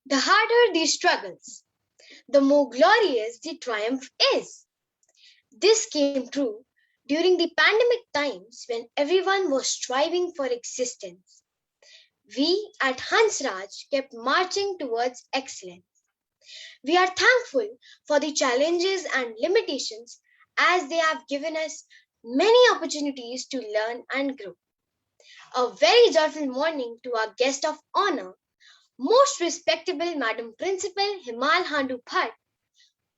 The harder the struggles, the more glorious the triumph is. This came true during the pandemic times when everyone was striving for existence. We at Hansraj kept marching towards excellence. We are thankful for the challenges and limitations as they have given us many opportunities to learn and grow. A very joyful morning to our guest of honor, most respectable Madam Principal Himal Handu Bhatt,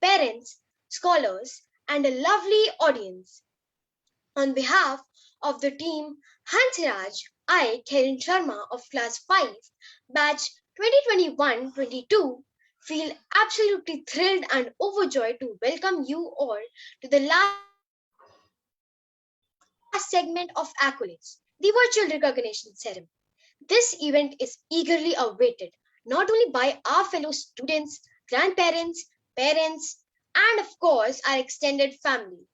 parents, scholars, and a lovely audience. On behalf of the team Hansraj, I, Karen Sharma of Class 5, Batch 2021-22, feel absolutely thrilled and overjoyed to welcome you all to the last segment of Accolades, the virtual recognition ceremony. This event is eagerly awaited not only by our fellow students, grandparents, parents, and of course our extended family.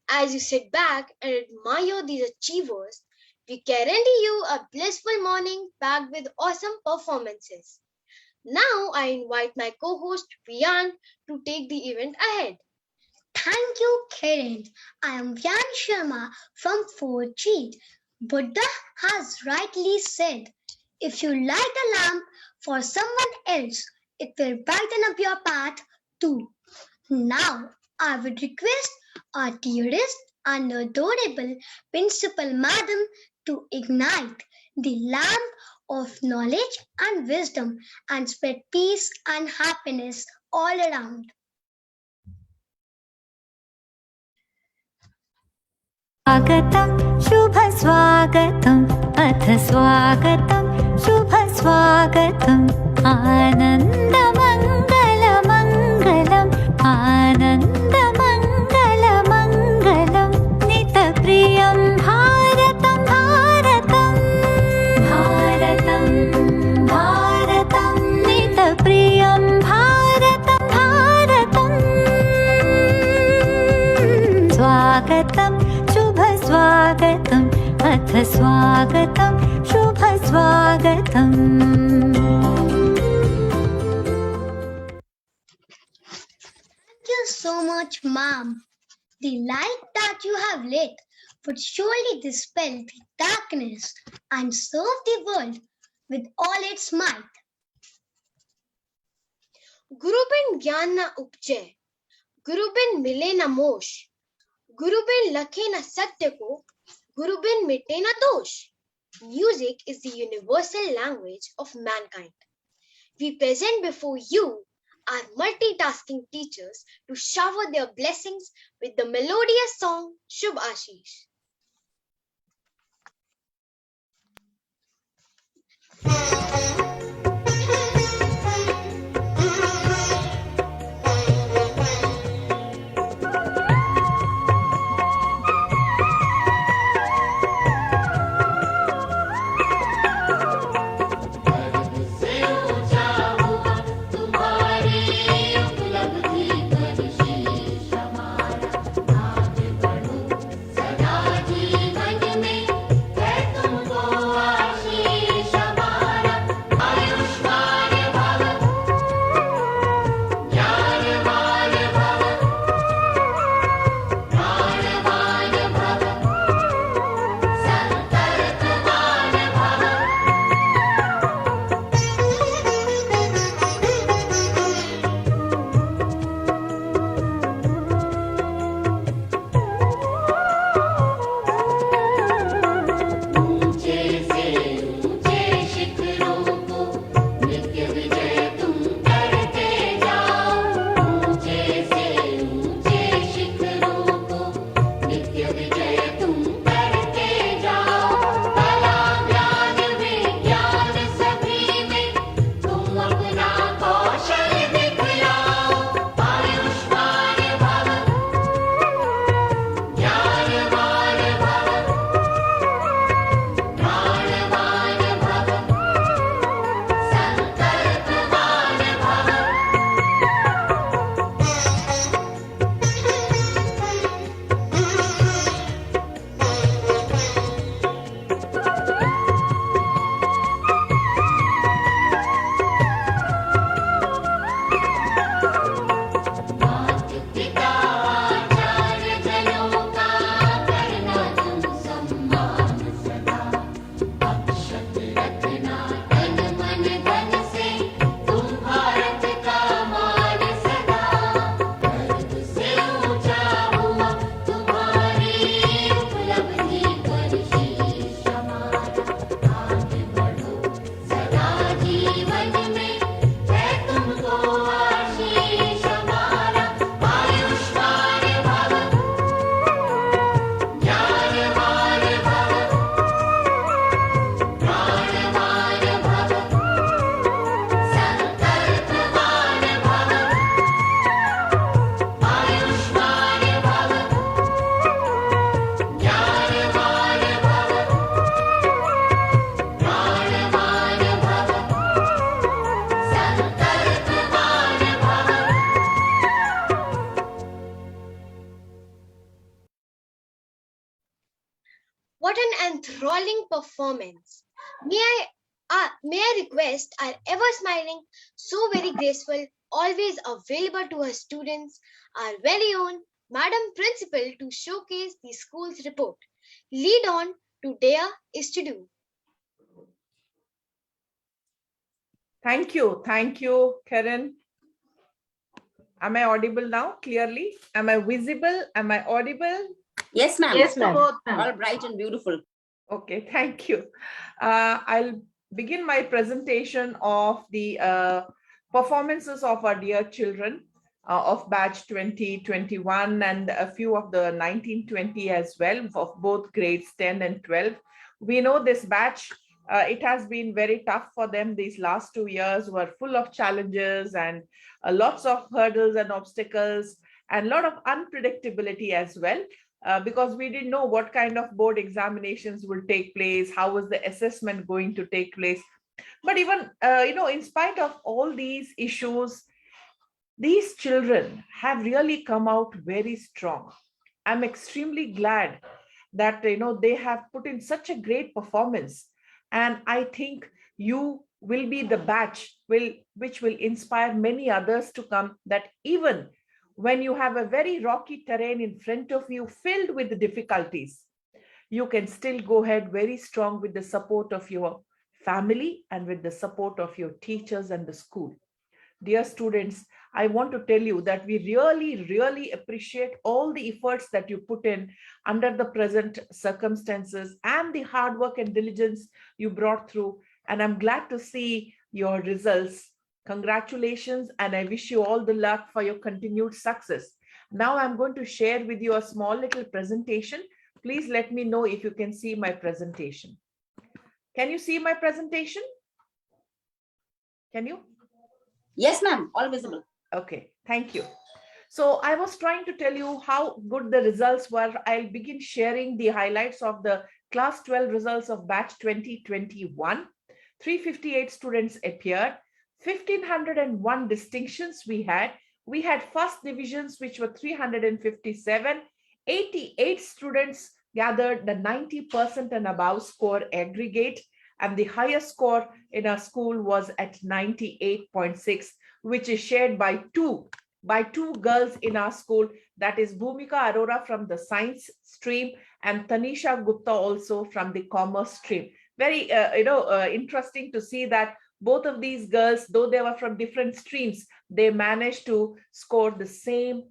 As you sit back and admire these achievers, we guarantee you a blissful morning packed with awesome performances. Now I invite my co-host Vian to take the event ahead. Thank you, Karen. I am Vyan Sharma from 4G. Buddha has rightly said, if you light a lamp for someone else, it will brighten up your path too. Now, I would request our dearest and adorable Principal Madam to ignite the lamp of knowledge and wisdom and spread peace and happiness all around. स्वागतं शुभ स्वागतम् अथ स्वागतं शुभ स्वागतम् आनन्दमङ्गलमङ्गलम् आनन्दमङ्गलमङ्गलं नितप्रियं भारतं भारतं भारतं भारतं नितप्रियं भारतं भारतम् स्वागतं स्वागतम् अथ स्वागतं शुभ स्वागतम्. Thank you so much, Ma'am. The light that you have lit would surely dispel the darkness and serve the world with all its might. Gurubin Gyan na upje, Gurubin mile na mosh, Gurubin lakhe na satya ko, Gurubin mite na dosh. Music is the universal language of mankind. We present before you our multitasking teachers to shower their blessings with the melodious song Shubh Ashish. What an enthralling performance! May I request our ever smiling, so very graceful, always available to her students, our very own Madam Principal to showcase the school's report. Lead on to Dare is to do. Thank you, Karen. Am I audible now clearly? Am I visible? Am I audible? Yes, ma'am. Yes, ma'am. All bright and beautiful. Okay, thank you. I'll begin my presentation of the performances of our dear children of batch 2021 and a few of the 1920 as well, of both grades 10 and 12. We know this batch, it has been very tough for them. These last 2 years were full of challenges and lots of hurdles and obstacles and a lot of unpredictability as well. Because we didn't know what kind of board examinations will take place, how was the assessment going to take place. But even, in spite of all these issues, these children have really come out very strong. I'm extremely glad that, they have put in such a great performance. And I think you will be the batch which will inspire many others to come, that even when you have a very rocky terrain in front of you filled with difficulties, you can still go ahead very strong with the support of your family and with the support of your teachers and the school. Dear students, I want to tell you that we really appreciate all the efforts that you put in under the present circumstances and the hard work and diligence you brought through. And I'm glad to see your results. Congratulations, and I wish you all the luck for your continued success. Now I'm going to share with you a small little presentation. Please let me know if you can see my presentation. Can you see my presentation? Can you? Yes, ma'am. All visible. Okay, thank you. So I was trying to tell you how good the results were. I'll begin sharing the highlights of the class 12 results of batch 2021. 358 students appeared, 1,501 distinctions we had. We had first divisions, which were 357, 88 students gathered the 90% and above score aggregate, and the highest score in our school was at 98.6, which is shared by two girls in our school, that is Bhumika Arora from the science stream and Tanisha Gupta also from the commerce stream. Very interesting to see that both of these girls, though they were from different streams, they managed to score the same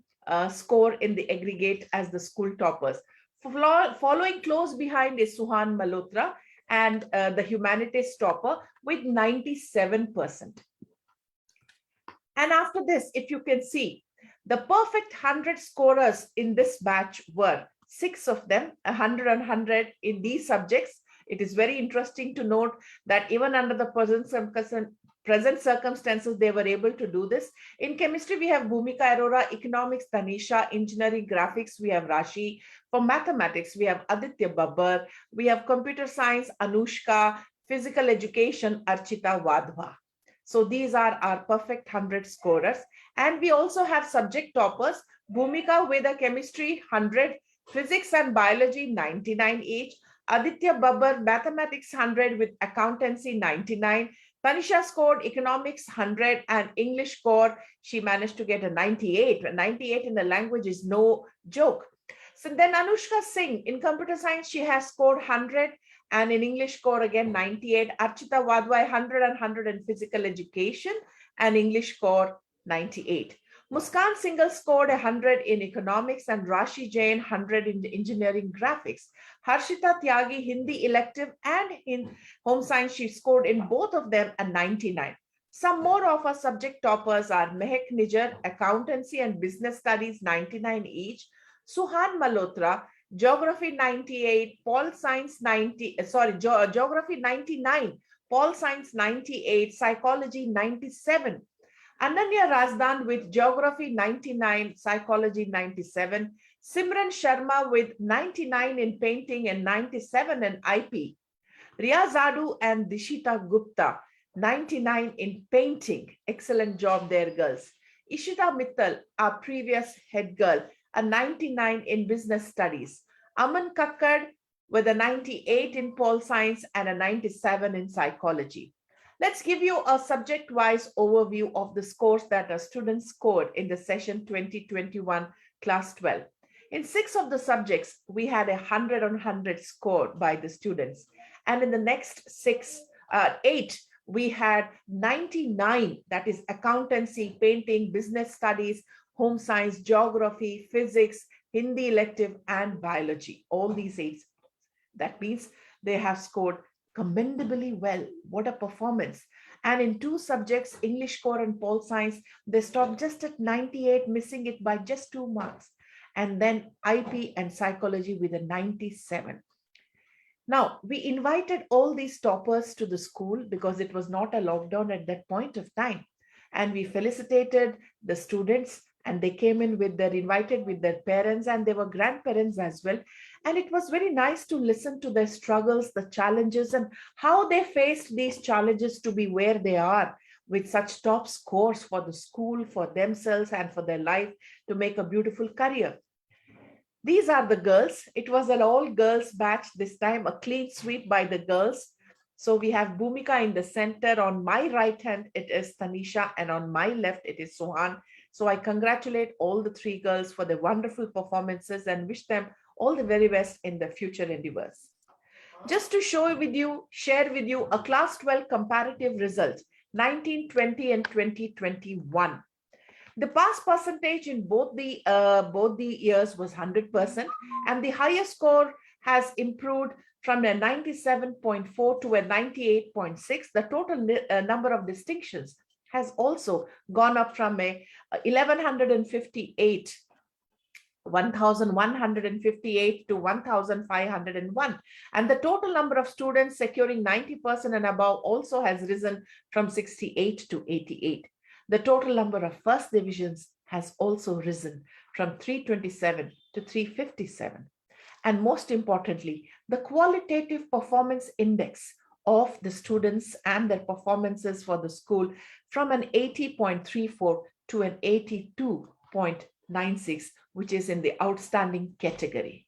score in the aggregate as the school toppers. Following close behind is Suhan Malhotra and the humanities topper with 97%. And after this, if you can see, the perfect 100 scorers in this batch were 6 of them, 100 and 100 in these subjects. It is very interesting to note that even under the present circumstances, they were able to do this. In chemistry, we have Bhumika Arora, economics, Tanisha, engineering, graphics, we have Rashi. For mathematics, we have Aditya Babbar. We have computer science, Anushka, physical education, Archita Wadhwa. So these are our perfect 100 scorers. And we also have subject toppers, Bhumika with a chemistry 100, physics and biology 99 each, Aditya Babbar mathematics 100 with accountancy 99, Tanisha scored economics 100 and English score, she managed to get a 98. 98 in the language is no joke. So then Anushka Singh in computer science, she has scored 100 and in English score again 98. Archita Wadhwa 100 and 100 in physical education and English score 98. Muskan Singhal scored 100 in economics and Rashi Jain 100 in engineering graphics. Harshita Tyagi Hindi elective and in home science, she scored in both of them a 99. Some more of our subject toppers are Mehak Nijar, accountancy and business studies 99 each. Suhan Malhotra, geography 98, Paul science 90, geography 99, Paul science 98, psychology 97. Ananya Razdan with geography 99, psychology 97. Simran Sharma with 99 in painting and 97 in IP. Riya Zadu and Dishita Gupta, 99 in painting. Excellent job there, girls. Ishita Mittal, our previous head girl, a 99 in business studies. Aman Kakkad, with a 98 in pol science and a 97 in psychology. Let's give you a subject-wise overview of the scores that our students scored in the session 2021 class 12. In 6 of the subjects, we had 100 on 100 scored by the students. And in the next 8, we had 99, that is accountancy, painting, business studies, home science, geography, physics, Hindi elective, and biology. All these 8. That means they have scored commendably well. What a performance. And in 2 subjects, English core and pol science, they stopped just at 98, missing it by just 2 marks. And then IP and psychology with a 97. Now, we invited all these toppers to the school because it was not a lockdown at that point of time. And we felicitated the students, and they came in with their invited with their parents, and they were grandparents as well. And it was very nice to listen to their struggles, the challenges, and how they faced these challenges to be where they are with such top scores for the school, for themselves, and for their life to make a beautiful career. These are the girls. It was an all-girls batch this time, a clean sweep by the girls. So we have Bhumika in the center. On my right hand, it is Tanisha, and on my left, it is Suhan. So I congratulate all the 3 girls for their wonderful performances and wish them all the very best in their future endeavors. Just to share with you a class 12 comparative result, 1920 and 2021. The pass percentage in both the years was 100%, and the highest score has improved from a 97.4 to a 98.6. The total number of distinctions has also gone up from a 1158 to 1,501. And the total number of students securing 90% and above also has risen from 68 to 88. The total number of first divisions has also risen from 327 to 357. And most importantly, the qualitative performance index of the students and their performances for the school from an 80.34 to an 82.96, which is in the outstanding category.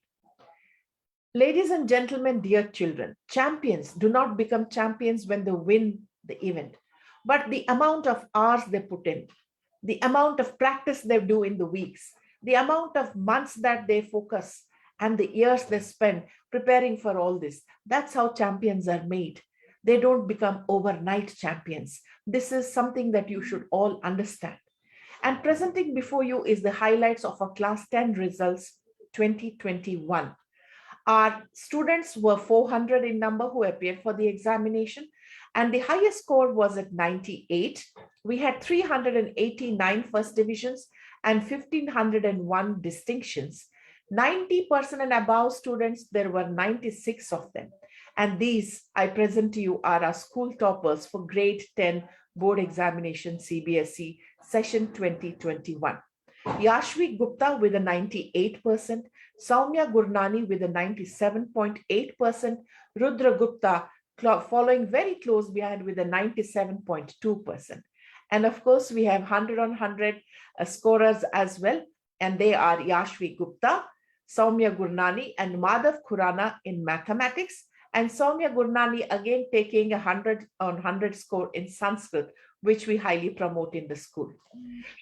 Ladies and gentlemen, dear children, champions do not become champions when they win the event, but the amount of hours they put in, the amount of practice they do in the weeks, the amount of months that they focus, and the years they spend preparing for all this. That's how champions are made. They don't become overnight champions. This is something that you should all understand. And presenting before you is the highlights of our class 10 results 2021. Our students were 400 in number who appeared for the examination, and the highest score was at 98. We had 389 first divisions and 1,501 distinctions. 90% and above students, there were 96 of them. And these I present to you are our school toppers for grade 10 board examination CBSE session 2021. Yashvi Gupta with a 98%, Soumya Gurnani with a 97.8%, Rudra Gupta following very close behind with a 97.2%. And of course, we have 100 on 100 scorers as well. And they are Yashvi Gupta, Soumya Gurnani, and Madhav Khurana in mathematics. And Soumya Gurnani again taking a 100 on 100 score in Sanskrit, which we highly promote in the school.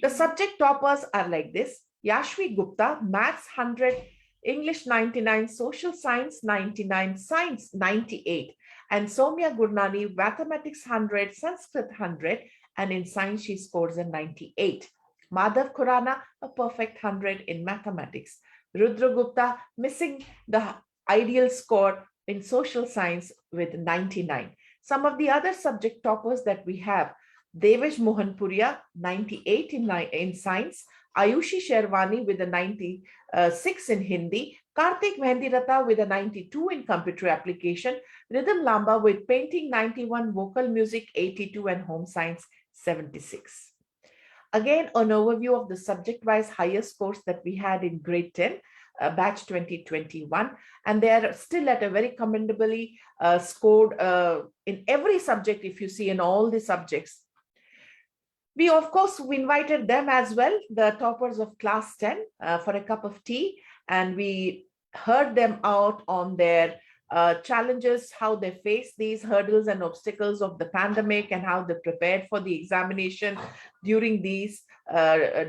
The subject toppers are like this. Yashvi Gupta, Maths 100, English 99, Social Science 99, Science 98. And Soumya Gurnani, Mathematics 100, Sanskrit 100, and in Science she scores a 98. Madhav Khurana, a perfect 100 in Mathematics. Rudra Gupta, missing the ideal score in Social Science with 99. Some of the other subject toppers that we have, Devesh Mohanpuria, 98 in Science, Ayushi Sherwani with a 96 in Hindi, Karthik Mehendirata with a 92 in Computer Application, Rhythm Lamba with Painting 91, Vocal Music 82, and Home Science 76. Again, an overview of the subject-wise higher scores that we had in grade 10, batch 2021, and they are still at a very commendably scored in every subject, if you see in all the subjects. We, of course, we invited them as well, the toppers of class 10, for a cup of tea, and we heard them out on their challenges, how they face these hurdles and obstacles of the pandemic, and how they prepared for the examination during these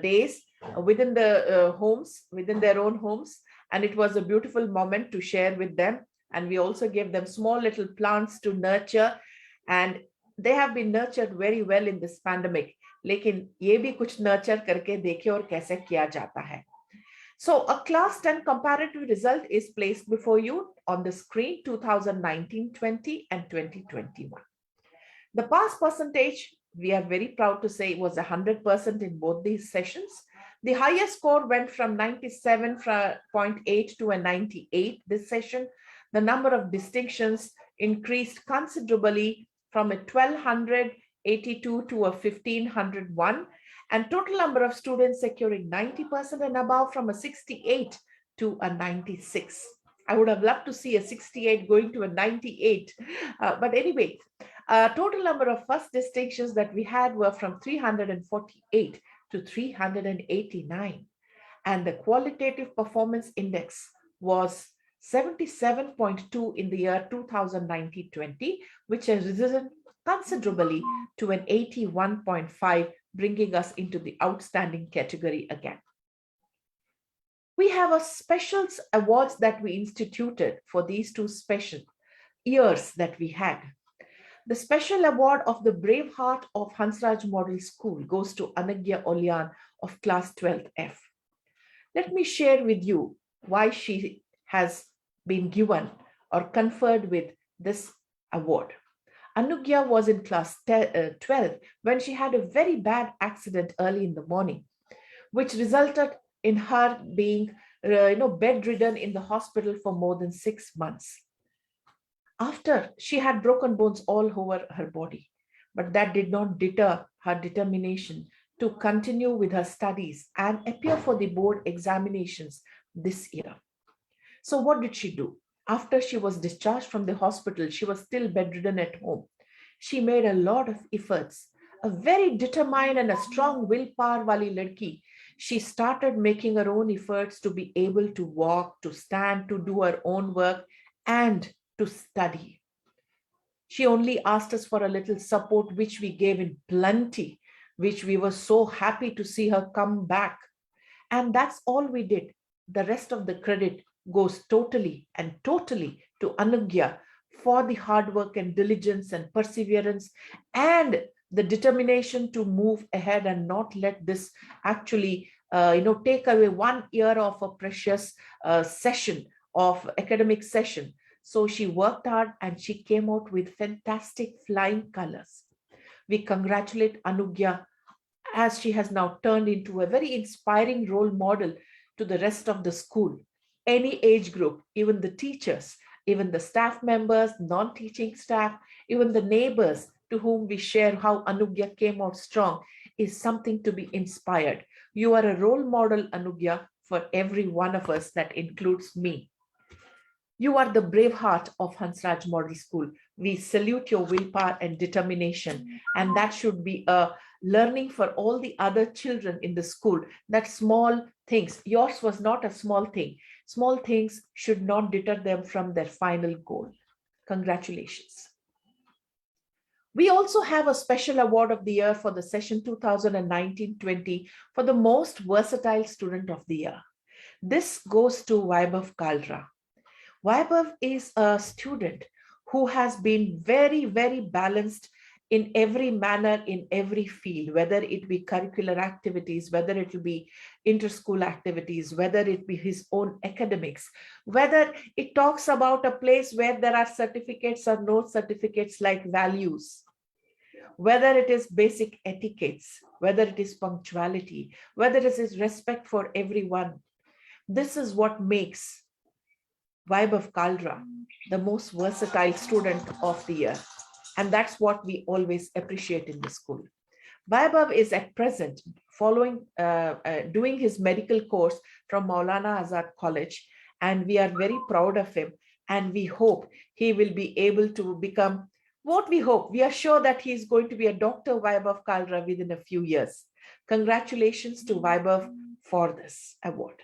days within the homes, within their own homes. And it was a beautiful moment to share with them. And we also gave them small little plants to nurture, and they have been nurtured very well in this pandemic. लेकिन ये भी कुछ nurture करके देखे और कैसे किया जाता है. So a class 10 comparative result is placed before you on the screen, 2019-20 and 2021. The pass percentage, we are very proud to say, was 100% in both these sessions. The highest score went from 97.8 to a 98 this session. The number of distinctions increased considerably from a 1282 to a 1501, and total number of students securing 90% and above from a 68 to a 96. I would have loved to see a 68 going to a 98. But anyway, total number of first distinctions that we had were from 348 to 389. And the qualitative performance index was 77.2 in the year 2019-20, which has risen considerably to an 81.5, bringing us into the outstanding category again. We have a special awards that we instituted for these two special years that we had. The special award of the Brave Heart of Hansraj Model School goes to Anagya Olyan of class 12F. Let me share with you why she has been given or conferred with this award. Anugya was in class 12 when she had a very bad accident early in the morning, which resulted in her being bedridden in the hospital for more than 6 months. After, she had broken bones all over her body, but that did not deter her determination to continue with her studies and appear for the board examinations this year. So what did she do? After she was discharged from the hospital, she was still bedridden at home. She made a lot of efforts. A very determined and a strong willpower wali ladki. She started making her own efforts to be able to walk, to stand, to do her own work, and to study. She only asked us for a little support, which we gave in plenty, which we were so happy to see her come back. And that's all we did. The rest of the credit goes totally to Anugya for the hard work and diligence and perseverance and the determination to move ahead and not let this actually take away 1 year of a precious session of academic session. So she worked hard and she came out with fantastic flying colors. We congratulate Anugya, as she has now turned into a very inspiring role model to the rest of the school. Any age group, even the teachers, even the staff members, non-teaching staff, even the neighbors to whom we share how Anugya came out strong, is something to be inspired. You are a role model, Anugya, for every one of us. That includes me. You are the brave heart of Hansraj Model School. We salute your willpower and determination. And that should be a learning for all the other children in the school, that small things, yours was not a small thing. Small things should not deter them from their final goal. Congratulations. We also have a special award of the year for the session 2019-20 for the most versatile student of the year. This goes to Vaibhav Kalra. Vaibhav is a student who has been very, very balanced in every manner, in every field, whether it be curricular activities, whether it will be inter-school activities, whether it be his own academics, whether it talks about a place where there are certificates or no certificates like values, whether it is basic etiquettes, whether it is punctuality, whether it is respect for everyone. This is what makes Vaibhav Kalra the most versatile student of the year. And that's what we always appreciate in the school. Vaibhav is at present doing his medical course from Maulana Azad College, and we are very proud of him. And we hope he will be able to become what we hope. We are sure that he is going to be a Dr. Vaibhav Kalra within a few years. Congratulations to Vaibhav for this award.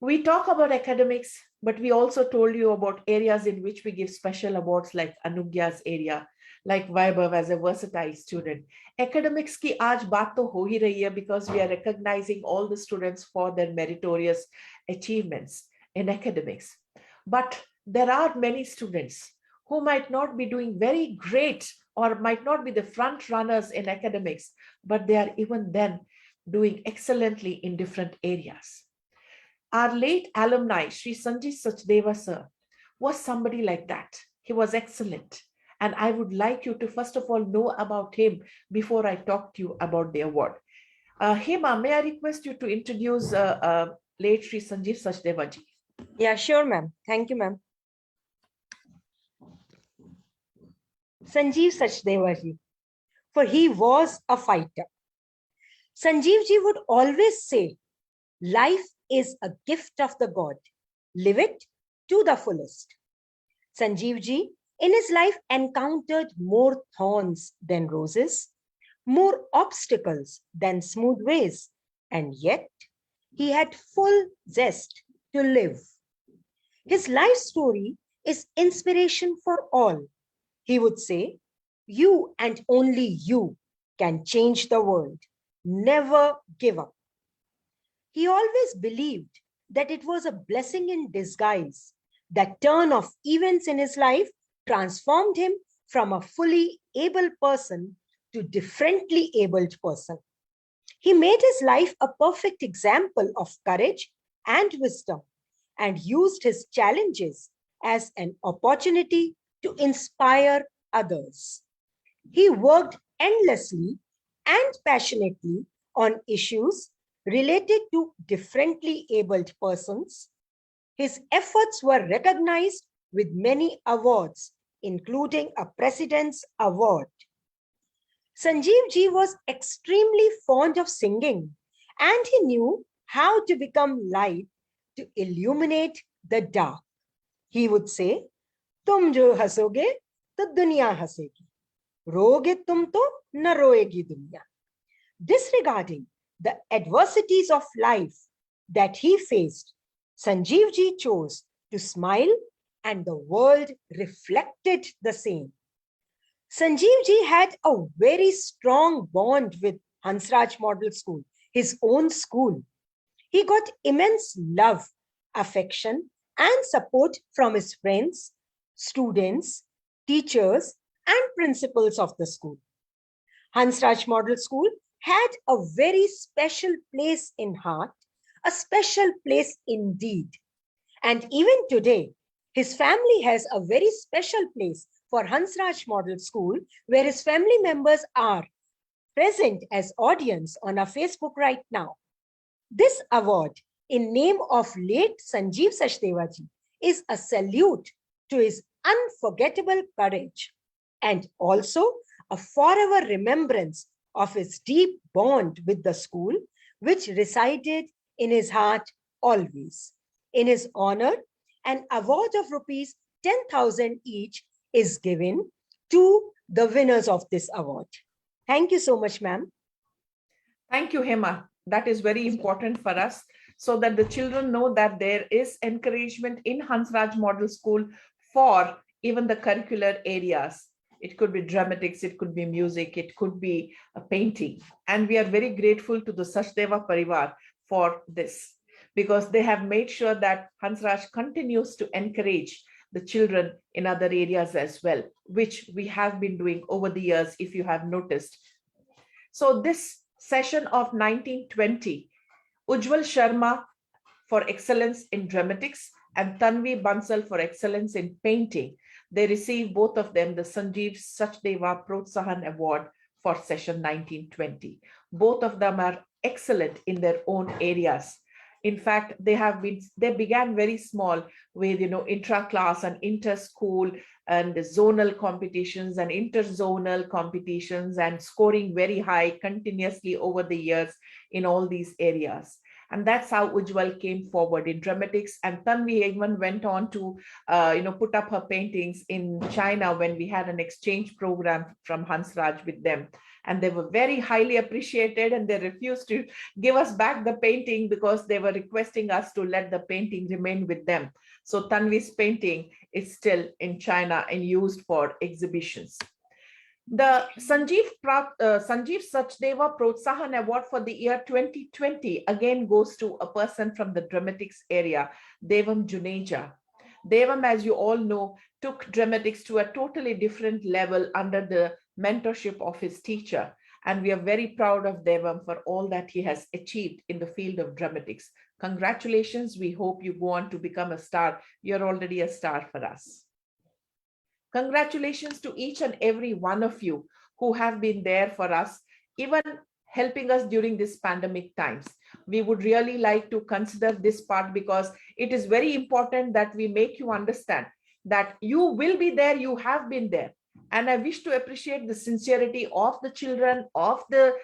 We talk about academics. But we also told you about areas in which we give special awards, like Anugya's area, like Vaibhav as a versatile student. Academics ki aaj baat to ho hi rahi hai, because we are recognizing all the students for their meritorious achievements in academics. But there are many students who might not be doing very great or might not be the front runners in academics, but they are even then doing excellently in different areas. Our late alumni, Sri Sanjay Sachdeva sir, was somebody like that. He was excellent. And I would like you to first of all know about him before I talk to you about the award. Hema, may I request you to introduce late Sri Sanjeev Sachdeva ji? Yeah, sure, ma'am. Thank you, ma'am. Sanjeev Sachdeva ji, for he was a fighter. Sanjeev ji would always say, life is a gift of the God. Live it to the fullest. Sanjeev ji, in his life, encountered more thorns than roses, more obstacles than smooth ways, and yet he had full zest to live. His life story is inspiration for all. He would say, you and only you can change the world. Never give up. He always believed that it was a blessing in disguise. That turn of events in his life transformed him from a fully able person to differently abled person. He made his life a perfect example of courage and wisdom, and used his challenges as an opportunity to inspire others. He worked endlessly and passionately on issues related to differently abled persons. His efforts were recognized with many awards, including a President's Award. Sanjeev ji was extremely fond of singing, and he knew how to become light to illuminate the dark. He would say, "Tum jo hasoge, to dunya hasegi. Roge tum to na roegi dunya." Disregarding the adversities of life that he faced, Sanjeev ji chose to smile, and the world reflected the same. Sanjeev ji had a very strong bond with Hansraj Model School, his own school. He got immense love, affection, and support from his friends, students, teachers, and principals of the school. Hansraj Model School had a very special place in heart, a special place indeed. And even today, his family has a very special place for Hansraj Model School, where his family members are present as audience on our Facebook right now. This award, in name of late Sanjeev Sachdeva ji, is a salute to his unforgettable courage, and also a forever remembrance of his deep bond with the school, which resided in his heart always. In his honor, an award of rupees 10,000 each is given to the winners of this award. Thank you so much, ma'am. Thank you, Hema. That is very important for us, so that the children know that there is encouragement in Hansraj Model School for even the curricular areas. It could be dramatics, it could be music, it could be a painting. And we are very grateful to the Sachdeva Parivar for this, because they have made sure that Hansraj continues to encourage the children in other areas as well, which we have been doing over the years, if you have noticed. So this session of 1920, Ujjwal Sharma for excellence in dramatics and Tanvi Bansal for excellence in painting, they received, both of them, the Sanjeev Sachdeva Protsahan Award for session 1920. Both of them are excellent in their own areas. In fact, they began very small with, intra-class and inter-school and zonal competitions and interzonal competitions, and scoring very high continuously over the years in all these areas. And that's how Ujjwal came forward in dramatics. And Tanvi even went on to, put up her paintings in China when we had an exchange program from Hansraj with them. And they were very highly appreciated, and they refused to give us back the painting because they were requesting us to let the painting remain with them. So Tanvi's painting is still in China and used for exhibitions. The Sanjeev Sachdeva Protsahan Award for the year 2020 again goes to a person from the dramatics area, Devam Juneja. Devam, as you all know, took dramatics to a totally different level under the mentorship of his teacher. And we are very proud of Devam for all that he has achieved in the field of dramatics. Congratulations. We hope you go on to become a star. You're already a star for us. Congratulations to each and every one of you who have been there for us, even helping us during this pandemic times. We would really like to consider this part because it is very important that we make you understand that you will be there, you have been there. And I wish to appreciate the sincerity of the children, of the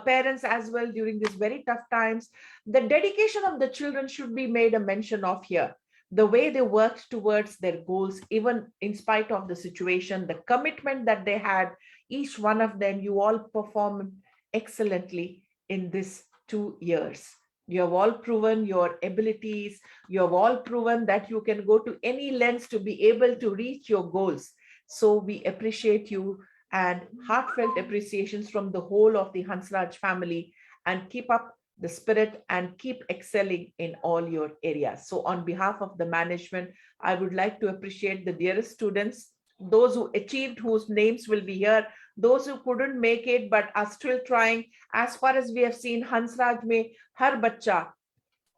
parents as well during these very tough times. The dedication of the children should be made a mention of here. The way they worked towards their goals, even in spite of the situation, the commitment that they had, each one of them, you all performed excellently in these 2 years. You have all proven your abilities. You have all proven that you can go to any lengths to be able to reach your goals. So we appreciate you, and heartfelt appreciations from the whole of the Hansraj family, and keep up the spirit and keep excelling in all your areas. So on behalf of the management, I would like to appreciate the dearest students, those who achieved, whose names will be here, those who couldn't make it but are still trying. As far as we have seen, Hansraj mein har bachcha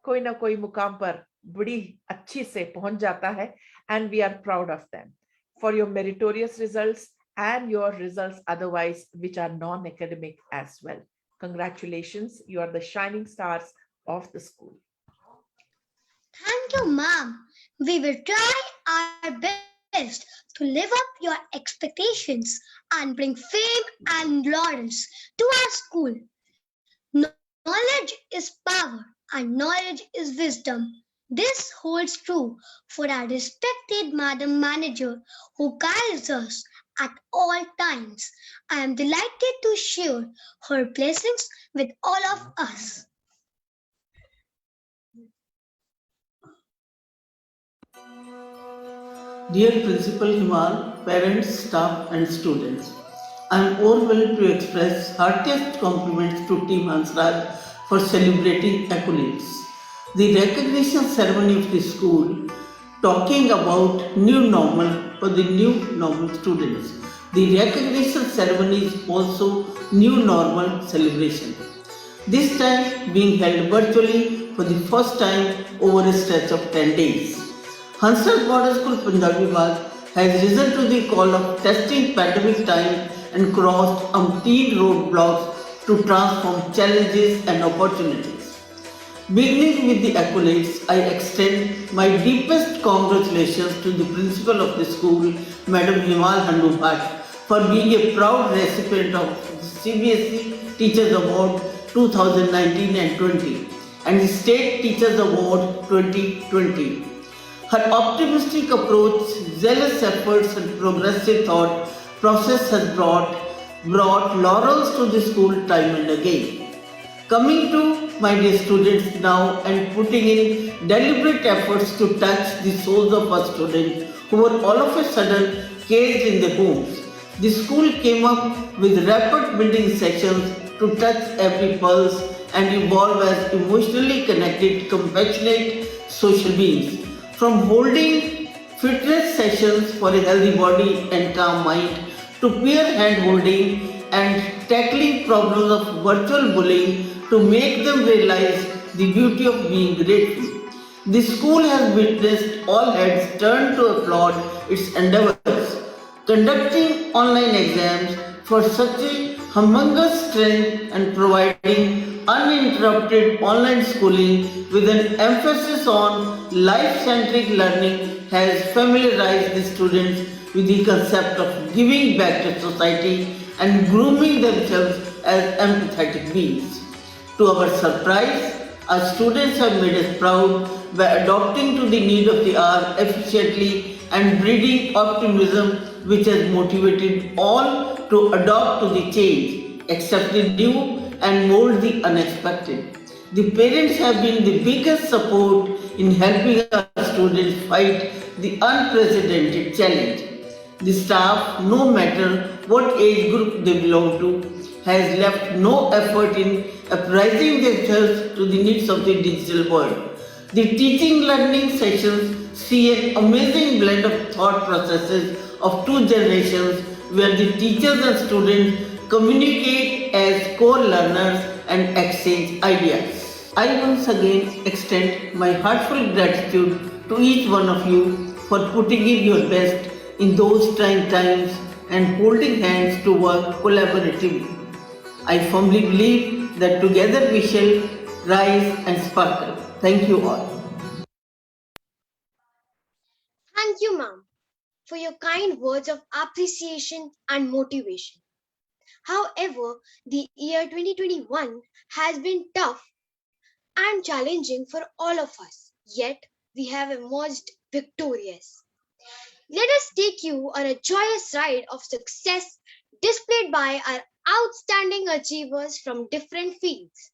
koi na koi mukam par badi achhi se pahunch jata hai, and we are proud of them for your meritorious results and your results otherwise, which are non-academic as well. Congratulations, you are the shining stars of the school. Thank you, ma'am. We will try our best to live up your expectations and bring fame and laurels to our school. Knowledge is power and knowledge is wisdom. This holds true for our respected Madam Manager who guides us at all times. I am delighted to share her blessings with all of us. Dear Principal Himal, parents, staff and students, I am overwhelmed to express heartiest compliments to Team Hansraj for celebrating accolades. The recognition ceremony of the school talking about new normal for the new normal students. The recognition ceremony is also new normal celebration. This time being held virtually for the first time over a stretch of 10 days. Hansraj Model School Punjabi Bagh has risen to the call of testing pandemic time and crossed umpteen roadblocks to transform challenges and opportunities. Beginning with the accolades, I extend my deepest congratulations to the principal of the school, Madam Himal Handu Bhatt, for being a proud recipient of the CBSE Teachers Award 2019 and 20 and the State Teachers Award 2020. Her optimistic approach, zealous efforts and progressive thought process has brought laurels to the school time and again. Coming to my dear students now and putting in deliberate efforts to touch the souls of our students who were all of a sudden caged in their homes. The school came up with rapid building sessions to touch every pulse and evolve as emotionally connected, compassionate social beings. From holding fitness sessions for a healthy body and calm mind to peer hand holding and tackling problems of virtual bullying to make them realize the beauty of being grateful. The school has witnessed all heads turn to applaud its endeavors, conducting online exams for such a humongous strength and providing uninterrupted online schooling with an emphasis on life-centric learning has familiarized the students with the concept of giving back to society and grooming themselves as empathetic beings. To our surprise, Our students have made us proud by adopting to the need of the hour efficiently and breeding optimism which has motivated all to adopt to the change, accept the new and mold the unexpected. The parents have been the biggest support in helping our students fight the unprecedented challenge. The staff, no matter what age group they belong to, has left no effort in apprising themselves to the needs of the digital world. The teaching learning sessions see an amazing blend of thought processes of two generations where the teachers and students communicate as co-learners and exchange ideas. I once again extend my heartfelt gratitude to each one of you for putting in your best in those trying times and holding hands to work collaboratively. I firmly believe that together we shall rise and sparkle. Thank you all. Thank you, ma'am, for your kind words of appreciation and motivation. However, the year 2021 has been tough and challenging for all of us, yet we have emerged victorious. Let us take you on a joyous ride of success displayed by our outstanding achievers from different fields.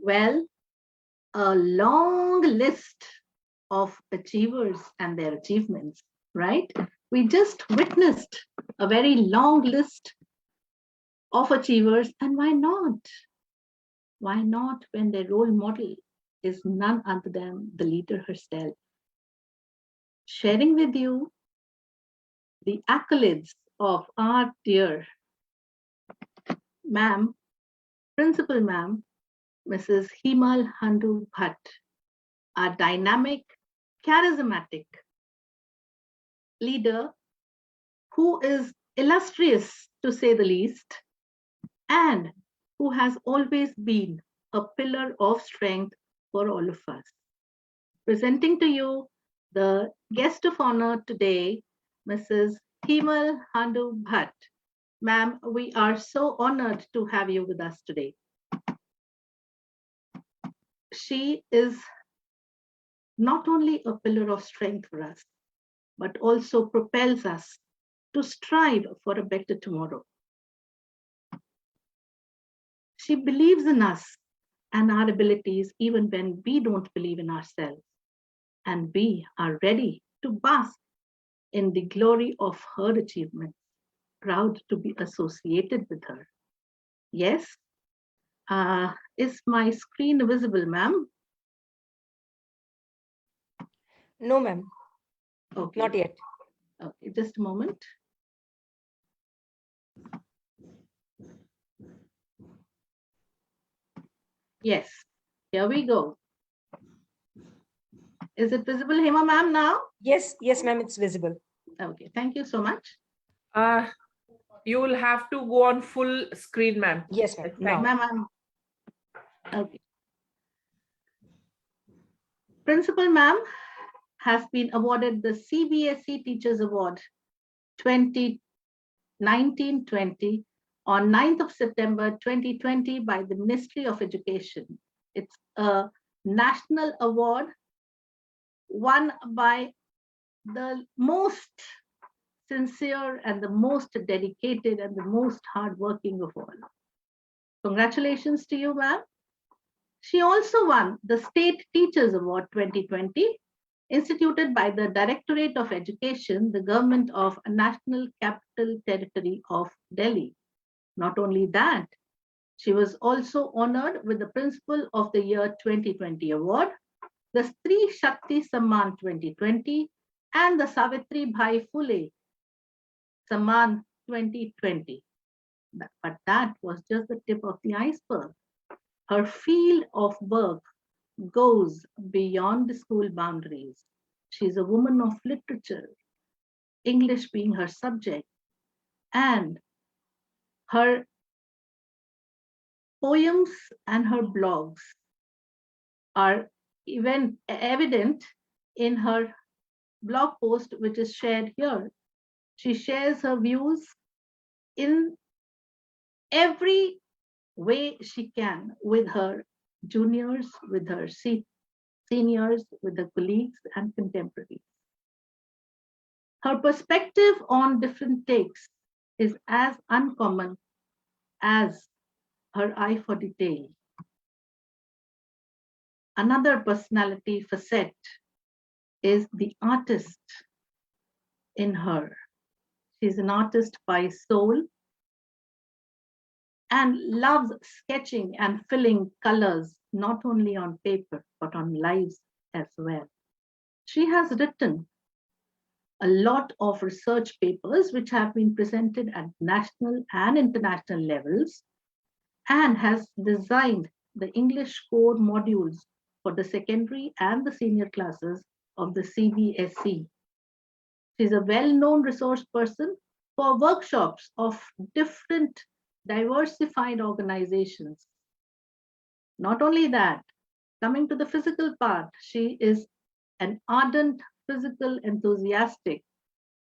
Well, a long list of achievers and their achievements, right? We just witnessed a very long list of achievers, and why not? Why not when their role model is none other than the leader herself? Sharing with you the accolades of our dear ma'am, principal ma'am, Mrs. Himal Handu Bhatt, a dynamic, charismatic leader who is illustrious to say the least, and who has always been a pillar of strength for all of us. Presenting to you the guest of honor today, Mrs. Himal Handu Bhatt. Ma'am, we are so honored to have you with us today. She is not only a pillar of strength for us, but also propels us to strive for a better tomorrow. She believes in us and our abilities even when we don't believe in ourselves. And we are ready to bask in the glory of her achievements, proud to be associated with her. Yes, is my screen visible, ma'am? No, ma'am, Okay. not yet. Okay, just a moment. Yes, here we go. Is it visible, Hema ma'am, now? Yes, yes, ma'am, it's visible. Okay, thank you so much. You will have to go on full screen, ma'am. Yes, ma'am. Now. Ma'am, okay. Principal ma'am has been awarded the CBSE Teachers Award 2019-20 on 9th of September 2020 by the Ministry of Education. It's a national award won by the most sincere and the most dedicated and the most hardworking of all. Congratulations to you, ma'am. She also won the State Teachers Award 2020, instituted by the Directorate of Education, the Government of National Capital Territory of Delhi. Not only that, she was also honored with the Principal of the Year 2020 award, the Stree Shakti Samman 2020, and the Savitri Bhai Phule Samman 2020. But that was just the tip of the iceberg. Her field of work goes beyond the school boundaries. She's a woman of literature, English being her subject, and her poems and her blogs are even evident in her blog post, which is shared here. She shares her views in every way she can with her juniors, with her seniors, with her colleagues and contemporaries. Her perspective on different takes is as uncommon as her eye for detail. Another personality facet is the artist in her. She's an artist by soul and loves sketching and filling colors not only on paper but on lives as well. She has written a lot of research papers which have been presented at national and international levels, and has designed the English core modules for the secondary and the senior classes of the CBSE. She's a well-known resource person for workshops of different diversified organizations. Not only that, coming to the physical part, she is an ardent physical enthusiastic.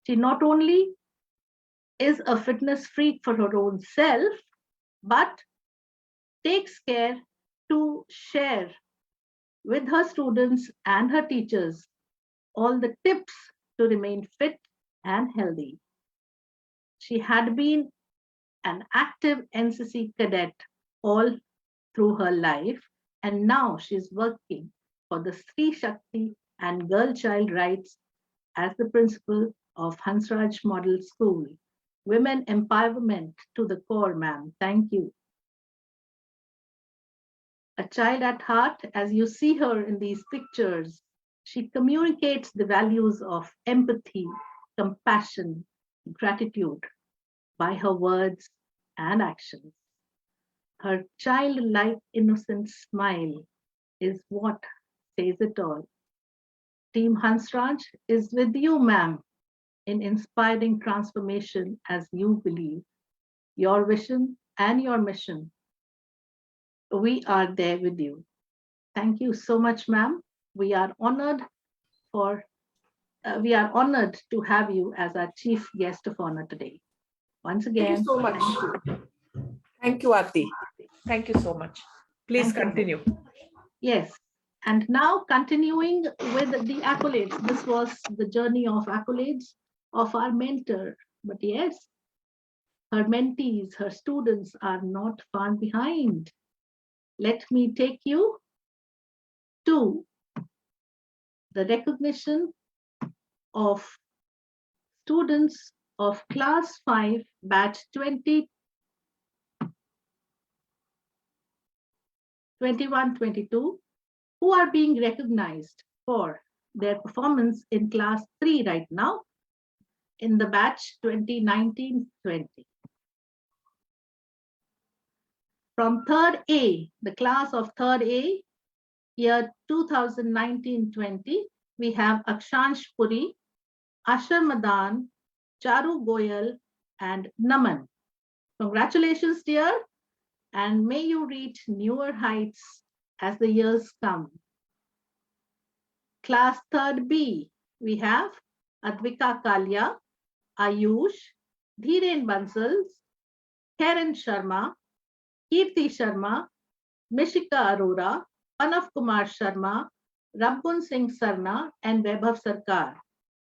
She not only is a fitness freak for her own self, but takes care to share with her students and her teachers all the tips to remain fit and healthy. She had been an active NCC cadet all through her life and now she's working for the Sri Shakti and girl child rights as the principal of Hansraj Model School. Women empowerment to the core, ma'am. Thank you. A child at heart, as you see her in these pictures, she communicates the values of empathy, compassion, gratitude by her words and actions. Her childlike innocent smile is what says it all. Team Hansraj is with you, ma'am, in inspiring transformation as you believe. Your vision and your mission, we are there with you. Thank you so much, ma'am. We are honored to have you as our chief guest of honor today. Once Thank you again, so much. thank you. Thank you, Aarti. Thank you so much. Please Thank you. continue. Yes. And now continuing with the accolades. This was the journey of accolades of our mentor. But yes, her mentees, her students are not far behind. Let me take you to the recognition of students of class 5 batch 2021-22 who are being recognized for their performance in class 3 right now in the batch 2019-20. From 3rd A, the class of 3rd A, year 2019-20, we have Akshansh Puri, Ashar Madan, Charu Goyal, and Naman. Congratulations, dear, and may you reach newer heights as the years come. Class 3rd B, we have Advika Kalia, Ayush, Dhiren Bansal, Karen Sharma, Kirti Sharma, Mishika Arora, Panav Kumar Sharma, Rabbun Singh Sarna, and Vaibhav Sarkar.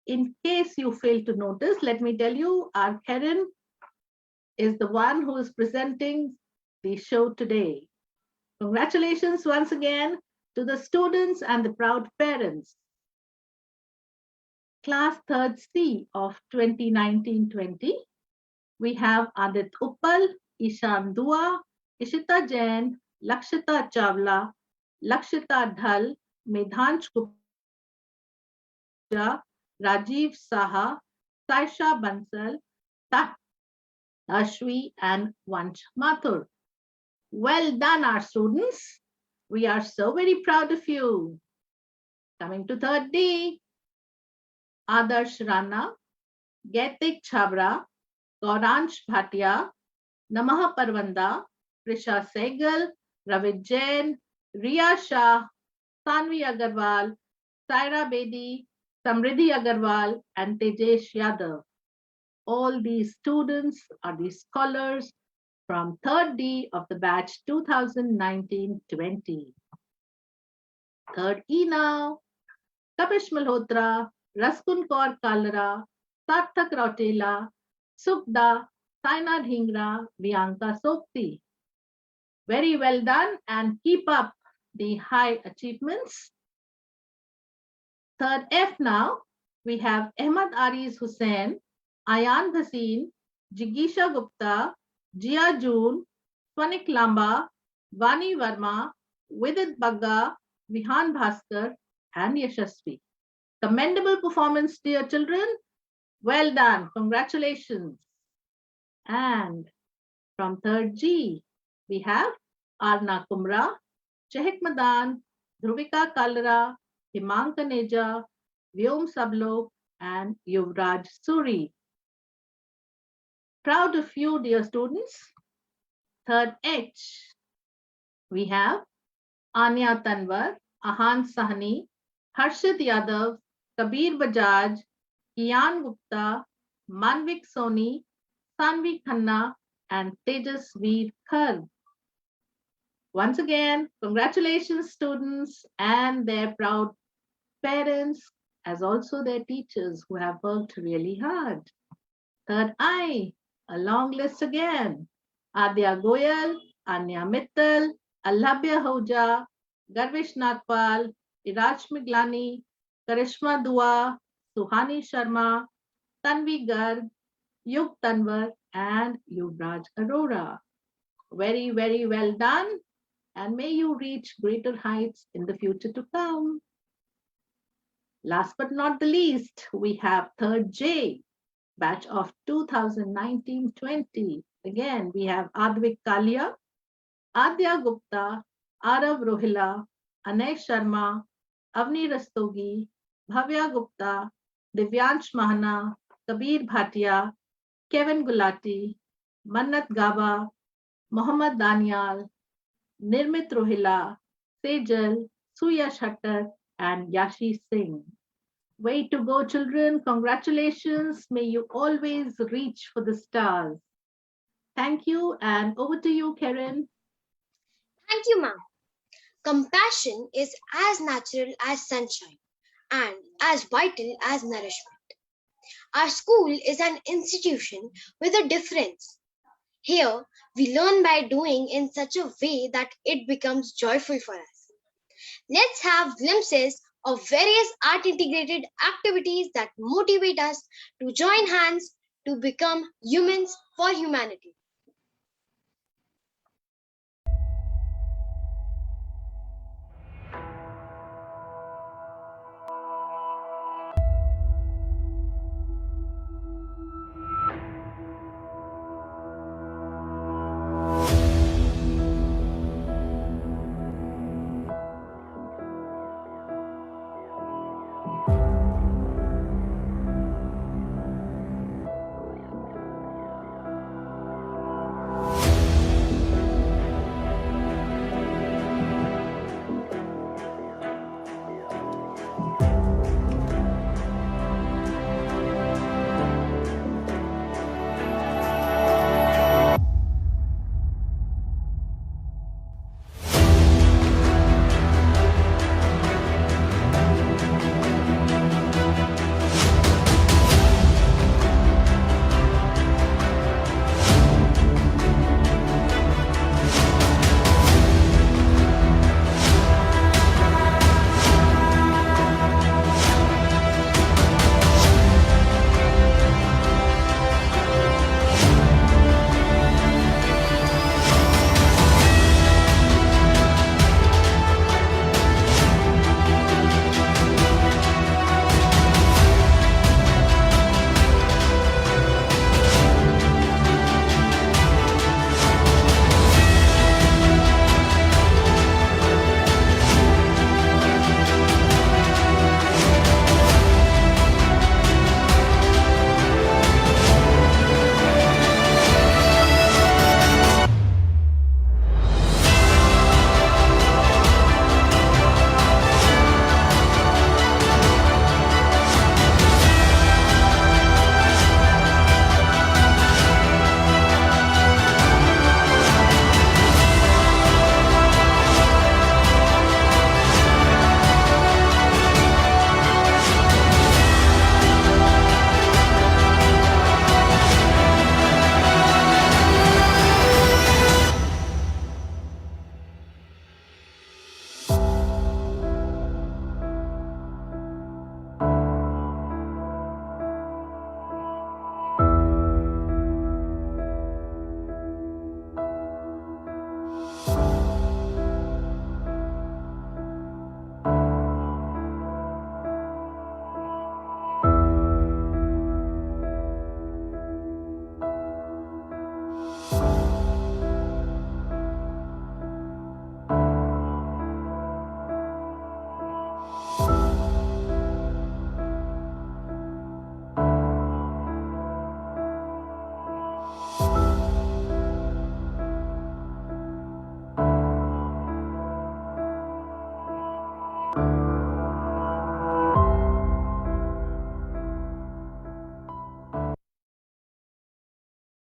In case you fail to notice, let me tell you, our Karen is the one who is presenting the show today. Congratulations once again to the students and the proud parents. Class 3rd C of 2019-20, we have Adit Uppal, Ishan Dua, Ishita Jain, Lakshita Chawla, Lakshita Dhal, Medhansh Gupta, Rajiv Saha, Saisha Bansal, Ashwi, and Vanch Mathur. Well done, our students. We are so very proud of you. Coming to 3rd D, Adarsh Rana, Getik Chabra, Gauransh Bhatia, Namaha Parvanda, Prisha Sehgal, Ravid Jain, Riya Shah, Tanvi Agarwal, Saira Bedi, Samriddhi Agarwal, and Tejesh Yadav. All these students are the scholars from 3rd D of the batch 2019-20. 3rd E now, Kapish Malhotra, Raskun Kaur Kalra, Sarthak Rautela, Sukda, Saina Dhingra, Bianca Sopti. Very well done and keep up the high achievements. 3rd F now, we have Ahmad Ariz Hussain, Ayan Bhasin, Jigisha Gupta, Jia Joon, Swanik Lamba, Vani Verma, Vidit Bagga, Vihan Bhaskar, and Yashasvi. Commendable performance, dear children. Well done. Congratulations. And from 3rd G, we have Arna Kumra, Chehik Madan, Dhruvika Kalra, Himang Kaneja, Vyom Sablok, and Yuvraj Suri. Proud of you, dear students. 3rd H, we have Anya Tanwar, Ahan Sahni, Harshit Yadav, Kabir Bajaj, Ian Gupta, Manvik Soni, Sanvi Khanna, and Tejas Veer Khar. Once again, congratulations, students and their proud parents, as also their teachers who have worked really hard. 3rd I, a long list again. Adya Goyal, Anya Mittal, Alabya Hoja, Garvish Nagpal, Iraj Miglani, Karishma Dua, Suhani Sharma, Tanvi Garg, Yug Tanwar, and Yuvraj Arora. Very, very well done, and may you reach greater heights in the future to come. Last but not the least, we have third J, batch of 2019-20. Again, we have Advik Kalia, Adya Gupta, Arav Rohila, Anay Sharma, Avni Rastogi, Bhavya Gupta, Divyansh Mahana, Kabir Bhatia, Kevin Gulati, Mannat Gaba, Mohammad Danial, Nirmit Rohila, Sejal, Suya Shattar, and Yashi Singh. Way to go, children. Congratulations. May you always reach for the stars. Thank you, and over to you, Karen. Thank you, ma'am. Compassion is as natural as sunshine and as vital as nourishment. Our school is an institution with a difference. Here, we learn by doing in such a way that it becomes joyful for us. Let's have glimpses of various art integrated activities that motivate us to join hands to become humans for humanity.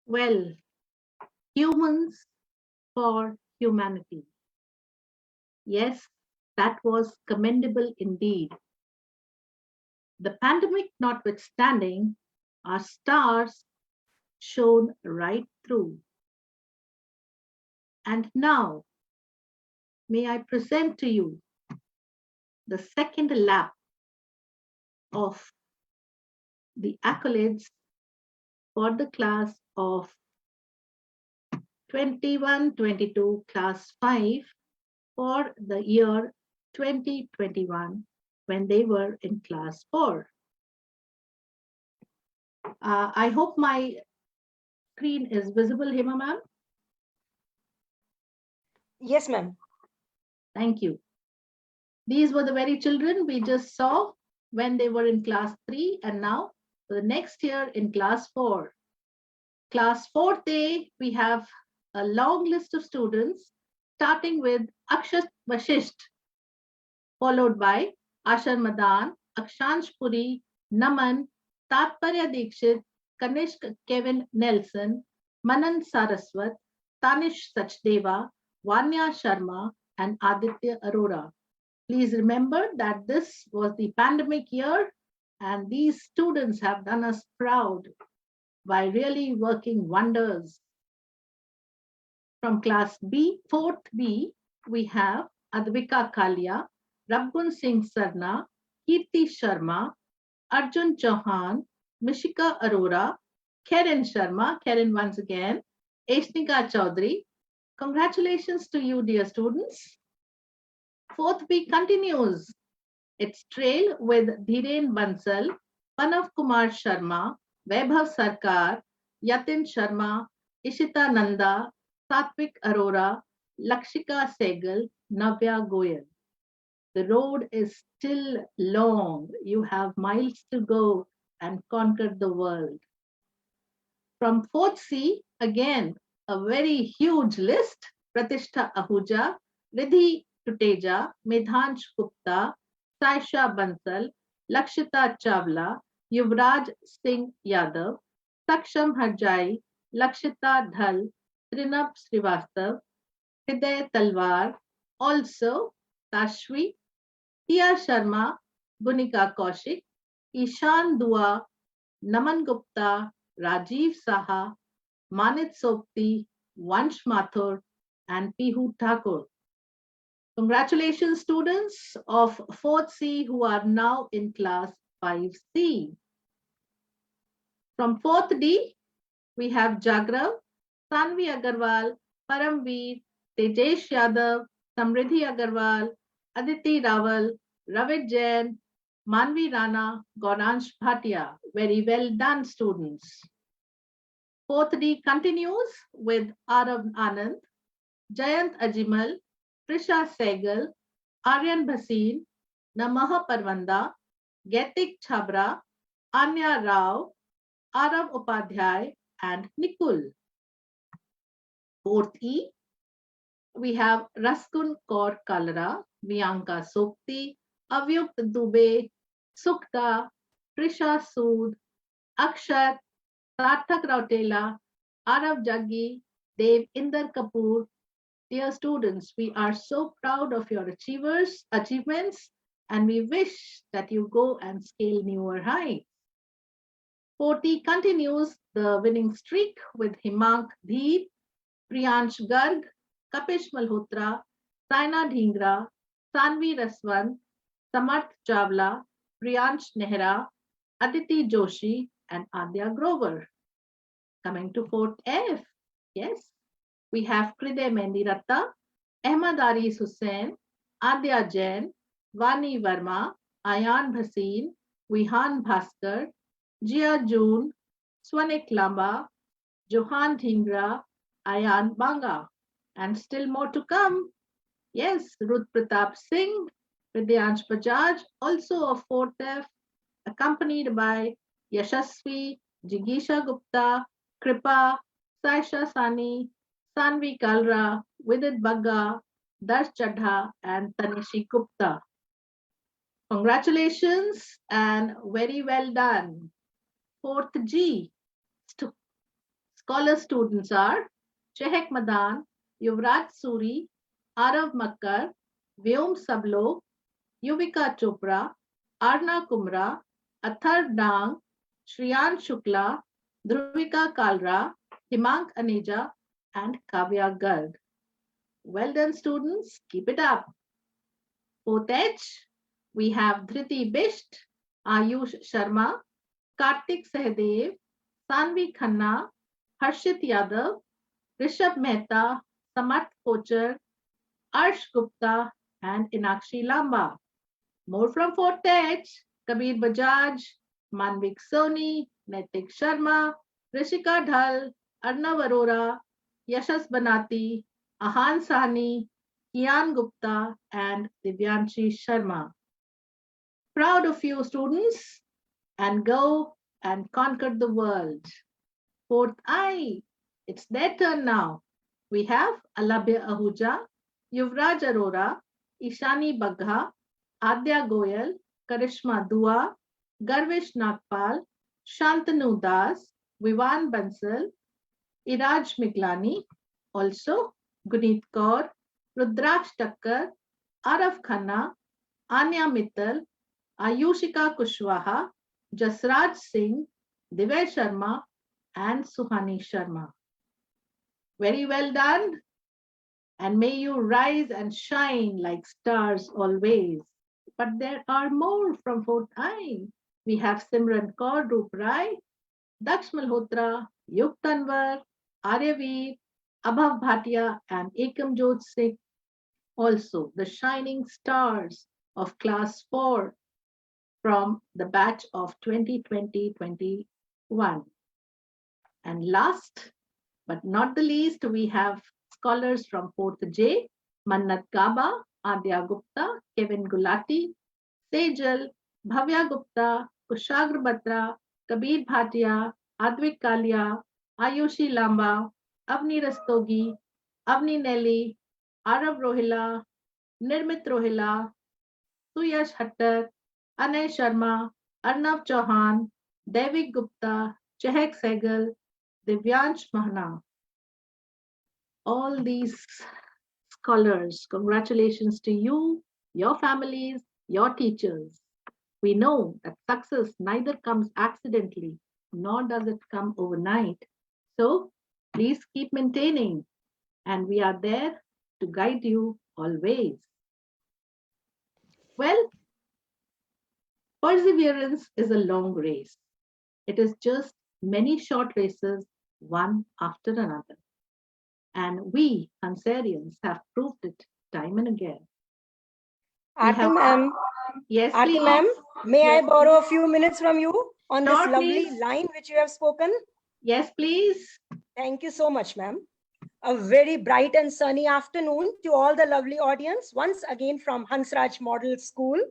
Well, humans for humanity. Yes, that was commendable indeed. The pandemic notwithstanding, our stars shone right through. And now, may I present to you the second lap of the accolades for the class of 21-22 class 5 for the year 2021 when they were in class 4. I hope my screen is visible, Hema ma'am. Yes, ma'am. Thank you. These were the very children we just saw when they were in class 3 and now the next year in class 4. Class 4th, we have a long list of students starting with Akshat Vashisht, followed by Ashar Madan, Akshansh Puri, Naman, Tatparya Dikshit, Kanishk Kevin Nelson, Manan Saraswat, Tanish Sachdeva, Vanya Sharma, and Aditya Arora. Please remember that this was the pandemic year and these students have done us proud by really working wonders. From class B, 4th B, we have Advika Kalia, Rabgun Singh Sarna, Kirti Sharma, Arjun Chauhan, Mishika Arora, Karen Sharma, Karen once again, Eshnika Chaudhary. Congratulations to you, dear students. 4th B continues its trail with Dhiren Bansal, Panav Kumar Sharma, Vaibhav Sarkar, Yatin Sharma, Ishita Nanda, Satvik Arora, Lakshika Sehgal, Navya Goyal. The road is still long. You have miles to go and conquer the world. From 4th C, again, a very huge list. Pratishtha Ahuja, Ridhi Tuteja, Medhansh Gupta, Saisha Bansal, Lakshita Chawla, Yuvraj Singh Yadav, Saksham Harjai, Lakshita Dhal, Trinab Srivastav, Hriday Talwar, also Tashvi, Tia Sharma, Gunika Kaushik, Ishan Dua, Naman Gupta, Rajiv Saha, Manit Sopti, Vansh Mathur, and Pihu Thakur. Congratulations, students of 4th C who are now in class 5C. From 4th D, we have Jagrav, Sanvi Agarwal, Paramveer, Tejesh Yadav, Samriddhi Agarwal, Aditi Rawal, Ravit Jain, Manvi Rana, Gauransh Bhatia. Very well done, students. 4th D continues with Arav Anand, Jayant Ajimal, Trisha Sehgal, Aryan Bhasin, Namaha Parvanda, Getik Chabra, Anya Rao, Arav Upadhyay, and Nikul. 4th E, we have Raskun Kaur Kalra, Bianca Sopti, Avyukt Dubey, Sukta, Trisha Sood, Akshat, Sarthak Rautela, Arav Jaggi, Dev Inder Kapoor. Dear students, we are so proud of your achievements, and we wish that you go and scale newer heights. 40 continues the winning streak with Himank Dheer, Priyansh Garg, Kapish Malhotra, Saina Dhingra, Sanvi Raswant, Samarth Chawla, Priyansh Nehra, Aditi Joshi, and Adya Grover. Coming to 4th F, yes, we have Kriday Mendiratta, Ahmad Aris Hussain, Adya Jain, Vani Verma, Ayan Bhasin, Vihan Bhaskar, Jia June, Swanik Lamba, Johan Dhingra, Ayan Banga, and still more to come. Yes, Ruth Pratap Singh, Vidyansh Bajaj, also of 4th F, accompanied by Yashasvi, Jigisha Gupta, Kripa, Saisha Sani, Sanvi Kalra, Vidit Bagga, Darsh Chadha, and Tanishi Gupta. Congratulations and very well done. 4th G. Scholar students are Chehek Madan, Yuvraj Suri, Arav Makkar, Vyom Sablo, Yuvika Chopra, Arna Kumra, Athar Dang, Shriyan Shukla, Dhruvika Kalra, Himank Aneja, and Kavya Garg. Well done, students. Keep it up. Fourth H, we have Dhriti Bisht, Ayush Sharma, Kartik Sahdev, Sanvi Khanna, Harshit Yadav, Rishabh Mehta, Samarth Kochar, Arsh Gupta, and Inakshi Lamba. More from Fort H, Kabir Bajaj, Manvik Soni, Naitik Sharma, Rishika Dhal, Arnav Arora, Yashas Banati, Ahan Sahni, Kian Gupta, and Divyanshi Sharma. Proud of you, students, and go and conquer the world. Fourth I, it's their turn now. We have Alabya Ahuja, Yuvraj Arora, Ishani Bagha, Adya Goyal, Karishma Dua, Garvish Nagpal, Shantanu Das, Vivan Bansal, Iraj Miglani, also Guneet Kaur, Rudraksh Takkar, Arav Khanna, Anya Mittal, Ayushika Kushwaha, Jasraj Singh, Divya Sharma, and Suhani Sharma. Very well done. And may you rise and shine like stars always. But there are more from Fourth I. We have Simran Kaur Roop Rai, Daksh Malhotra, Yug Tanwar, Aryaveer, Abhav Bhatia, and Ekam Jot Singh. Also, the shining stars of class 4 from the batch of 2020-21. And last but not the least, we have scholars from 4th J, Mannat Gaba, Adya Gupta, Kevin Gulati, Sejal, Bhavya Gupta, Kushagra Batra, Kabir Bhatia, Advik Kalia, Ayushi Lamba, Avni Rastogi, Avni Nelly, Arav Rohila, Nirmit Rohila, Suyash Hattar, Anay Sharma, Arnav Chauhan, Devik Gupta, Chehek Sehgal, Divyansh Mahna. All these scholars, congratulations to you, your families, your teachers. We know that success neither comes accidentally, nor does it come overnight. So please keep maintaining, and we are there to guide you always. Well, perseverance is a long race. It is just many short races, one after another. And we, Hansarians, have proved it time and again. Aarti ma'am, Yes, Aarti please. ma'am, may I Yes. borrow a few minutes from you on this Sure, lovely please. line which you have spoken? Yes, please. Thank you so much, ma'am. A very bright and sunny afternoon to all the lovely audience, once again from Hansraj Model School.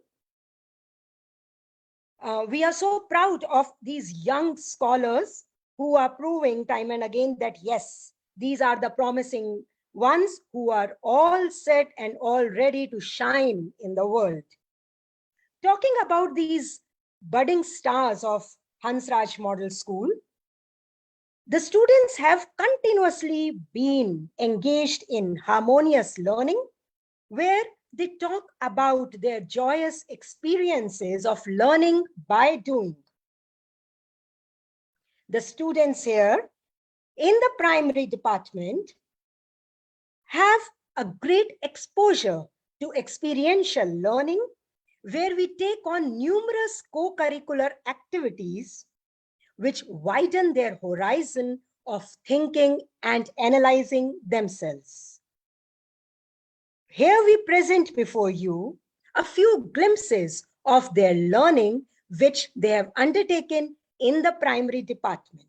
We are so proud of these young scholars who are proving time and again that yes, these are the promising ones who are all set and all ready to shine in the world. Talking about these budding stars of Hansraj Model School, the students have continuously been engaged in harmonious learning, where they talk about their joyous experiences of learning by doing. The students here in the primary department have a great exposure to experiential learning, where we take on numerous co-curricular activities which widen their horizon of thinking and analyzing themselves. Here we present before you a few glimpses of their learning which they have undertaken in the primary department.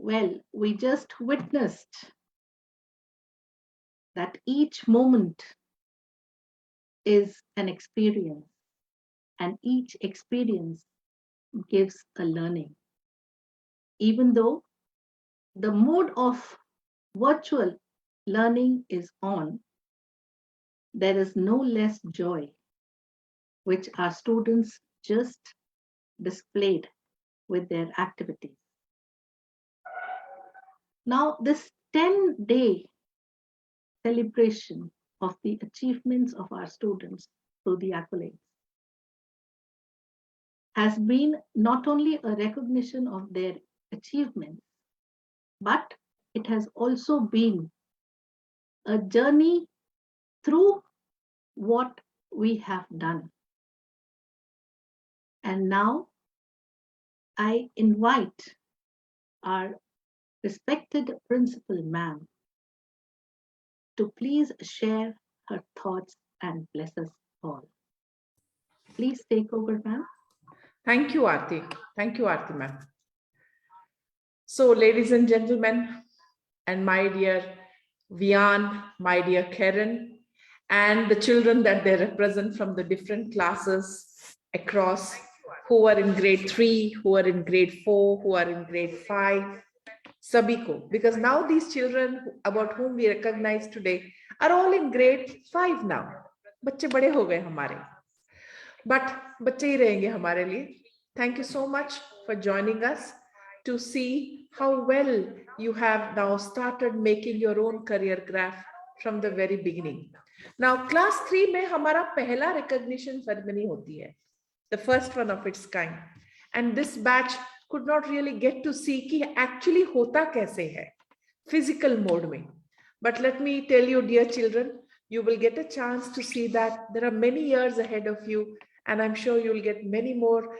Well, we just witnessed that each moment is an experience, and each experience gives a learning. Even though the mode of virtual learning is on, there is no less joy, which our students just displayed with their activities. Now, this 10-day celebration of the achievements of our students through the accolades has been not only a recognition of their achievements, but it has also been a journey through what we have done. And now I invite our respected principal ma'am to please share her thoughts and bless us all. Please take over, ma'am. Thank you, Aarti. Thank you, Aarti, ma'am. So, ladies and gentlemen, and my dear Vian, my dear Karen, and the children that they represent from the different classes across, who are in grade 3, who are in grade 4, who are in grade 5, Sabiko, because now these children about whom we recognize today are all in grade 5 now. बच्चे बड़े हो गए हमारे, but बच्चे ही रहेंगे हमारे लिए. Thank you so much for joining us to see how well you have now started making your own career graph from the very beginning. Now, class 3 में हमारा पहला recognition ceremony होती है, the first one of its kind, and this batch could not really get to see कि actually होता कैसे है physical mode में. But let me tell you, dear children, you will get a chance to see that there are many years ahead of you, and I'm sure you'll get many more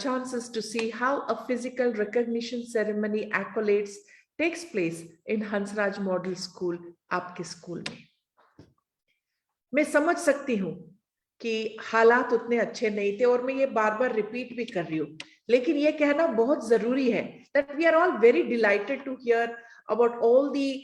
chances to see how a physical recognition ceremony accolades takes place in Hansraj Model School, आपके school में. मैं समझ सकती हूँ कि हालात उतने अच्छे नहीं थे, और मैं ये बार बार रिपीट भी कर रही हूँ, लेकिन ये कहना बहुत जरूरी है that we are all very delighted to hear about all the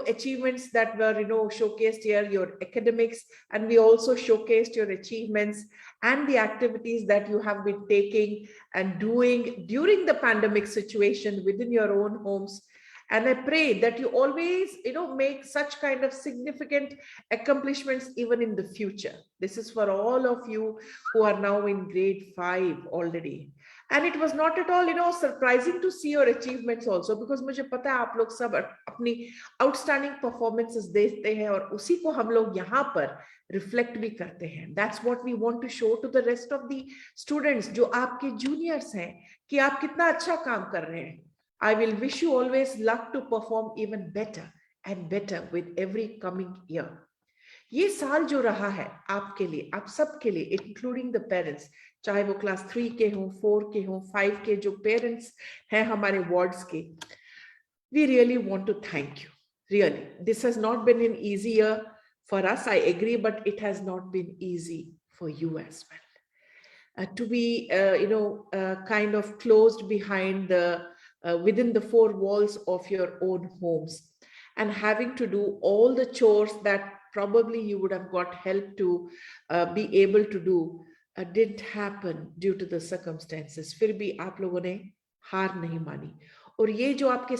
achievements that were showcased here, your academics, and we also showcased your achievements and the activities that you have been taking and doing during the pandemic situation within your own homes. And I pray that you always, make such kind of significant accomplishments even in the future. This is for all of you who are now in grade 5 already. And it was not at all, surprising to see your achievements also, because मुझे पता है आप लोग सब अपनी outstanding performances देते हैं, और उसी को हम लोग यहाँ पर reflect भी करते हैं. That's what we want to show to the rest of the students जो आपके juniors हैं, कि आप कितना अच्छा काम कर रहे हैं. I will wish you always luck to perform even better and better with every coming year. ये साल जो रहा है आपके लिए, आप सबके लिए, including the parents, चाहे वो क्लास 3 के हों, 4 के हों, 5 के जो पेरेंट्स हैं हमारे वार्ड्स के, we really want to thank you. Really, this has not been an easy year for us, I agree, but it has not been easy for you as well. To be, kind of closed behind the within the 4 walls of your own homes, and having to do all the chores that probably you would have got help to be able to do, didn't happen due to the circumstances. फिर भी आप लोगों ने हार नहीं मानी, और ये जो आपके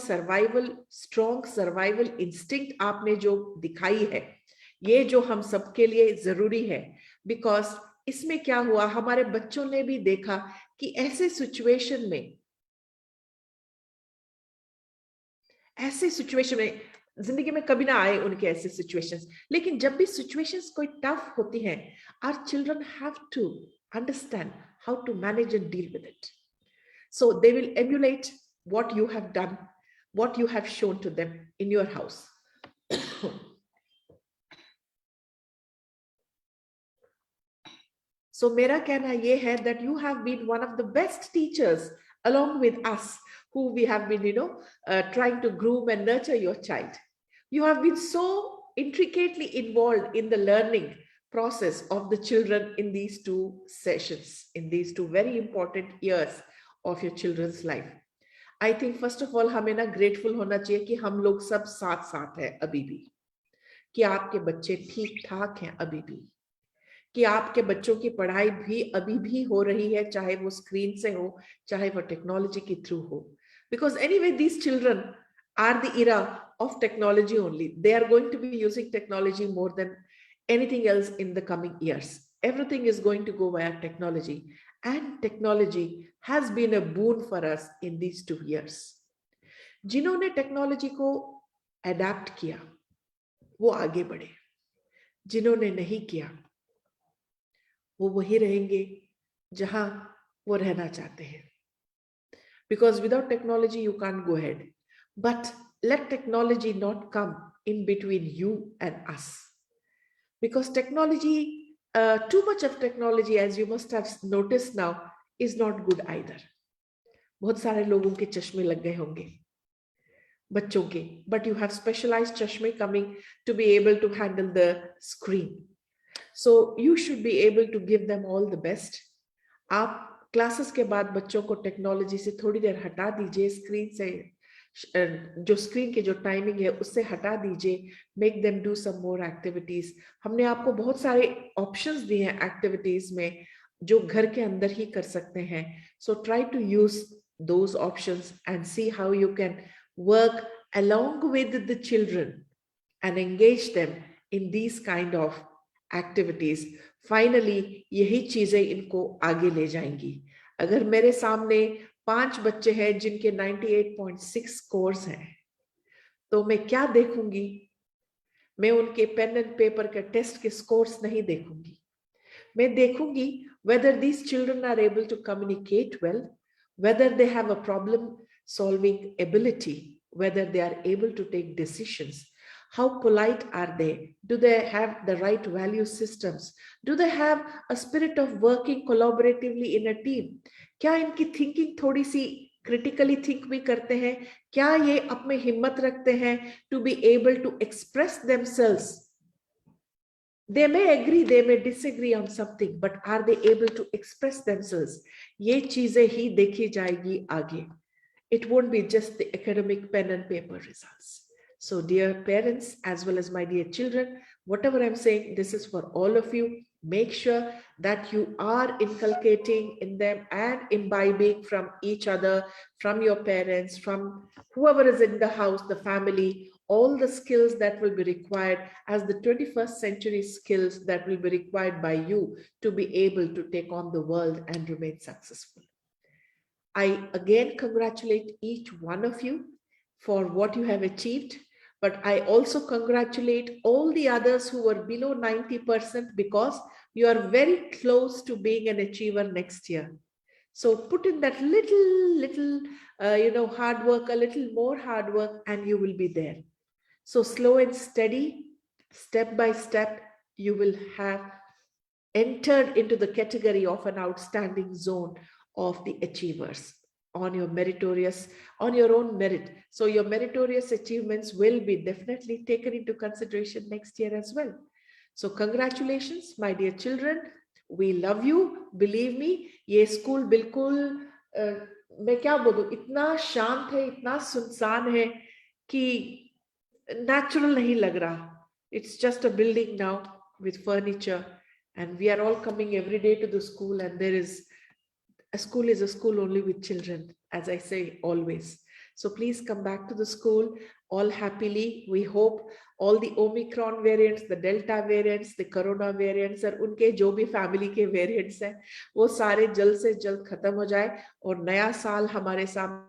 स्ट्रॉन्ग सर्वाइवल इंस्टिंक्ट आपने जो दिखाई है, ये जो हम सबके लिए जरूरी है, बिकॉज इसमें क्या हुआ, हमारे बच्चों ने भी देखा कि ऐसे सिचुएशन में जिंदगी में कभी ना आए उनके ऐसे सिचुएशंस, लेकिन जब भी सिचुएशंस कोई टफ होती हैं, our children have to understand how to manage and deal with it. So they will emulate what you have done, what you have shown to them in your house. So मेरा कहना ये है that you have been one of the best teachers along with us, who we have been, trying to groom and nurture your child. You have been so intricately involved in the learning process of the children in these 2 sessions, in these 2 very important years of your children's life. I think first of all हमें ना grateful होना चाहिए कि हम लोग सब साथ साथ हैं अभी भी, कि आपके बच्चे ठीक ठाक हैं अभी भी, कि आपके बच्चों की पढ़ाई भी अभी भी हो रही है, चाहे वो स्क्रीन से हो, चाहे वो टेक्नोलॉजी के थ्रू हो. Because anyway, these children are the era of technology only. They are going to be using technology more than anything else in the coming years. Everything is going to go via technology. And technology has been a boon for us in these 2 years. जिन्होंने technology को adapt किया वो आगे बढ़े, जिन्होंने नहीं किया वो वही रहेंगे जहां वो रहना चाहते हैं. Because without technology you can't go ahead, but let technology not come in between you and us, because technology, too much of technology, as you must have noticed now, is not good either. बहुत सारे लोगों के चश्मे लग गए होंगे बच्चों के, but you have specialized चश्मे coming to be able to handle the screen. So you should be able to give them all the best. आप क्लासेस के बाद बच्चों को टेक्नोलॉजी से थोड़ी देर हटा दीजिए, स्क्रीन से जो स्क्रीन के जो टाइमिंग है उससे हटा दीजिए. Make them do some more activities. हमने आपको बहुत सारे ऑप्शंस दिए हैं एक्टिविटीज में जो घर के अंदर ही कर सकते हैं. So try to use those options and see how you can work along with the children and engage them in these kind of activities. Finally, यही चीजें इनको आगे ले जाएंगी. अगर मेरे सामने 5 बच्चे हैं जिनके 98.6 स्कोर्स हैं, तो मैं क्या देखूंगी? मैं उनके पेन एंड पेपर के टेस्ट के स्कोर्स नहीं देखूंगी. मैं देखूंगी whether these children are able to communicate well, whether they have a problem solving ability, whether they are able to take decisions. How polite are they? Do they have the right value systems? Do they have a spirit of working collaboratively in a team? क्या इनकी thinking थोड़ी सी critically think भी करते हैं? क्या ये अपने हिम्मत रखते हैं to be able to express themselves? They may agree, they may disagree on something, but are they able to express themselves? ये चीजें ही देखी जाएगी आगे. It won't be just the academic pen and paper results. So dear parents, as well as my dear children, whatever I'm saying, this is for all of you. Make sure that you are inculcating in them and imbibing from each other, from your parents, from whoever is in the house, the family, all the skills that will be required as the 21st century skills that will be required by you to be able to take on the world and remain successful. I again congratulate each one of you for what you have achieved, but I also congratulate all the others who were below 90% because you are very close to being an achiever next year. So put in that little, hard work, a little more hard work, and you will be there. So slow and steady, step by step, you will have entered into the category of an outstanding zone of the achievers on your own merit. So your meritorious achievements will be definitely taken into consideration next year as well. So congratulations, my dear children. We love you. Believe me, ये school बिल्कुल मैं क्या बोलूं, इतना शांत है, इतना सुनसान है कि natural nahi lag raha. It's just a building now with furniture, and we are all coming every day to the school, and a school is a school only with children, as I say always. So please come back to the school all happily. We hope all the Omicron variants, the Delta variants, the Corona variants, और उनके जो भी family के variants हैं, वो सारे जल्द से जल्द खत्म हो जाए और नया साल हमारे सामने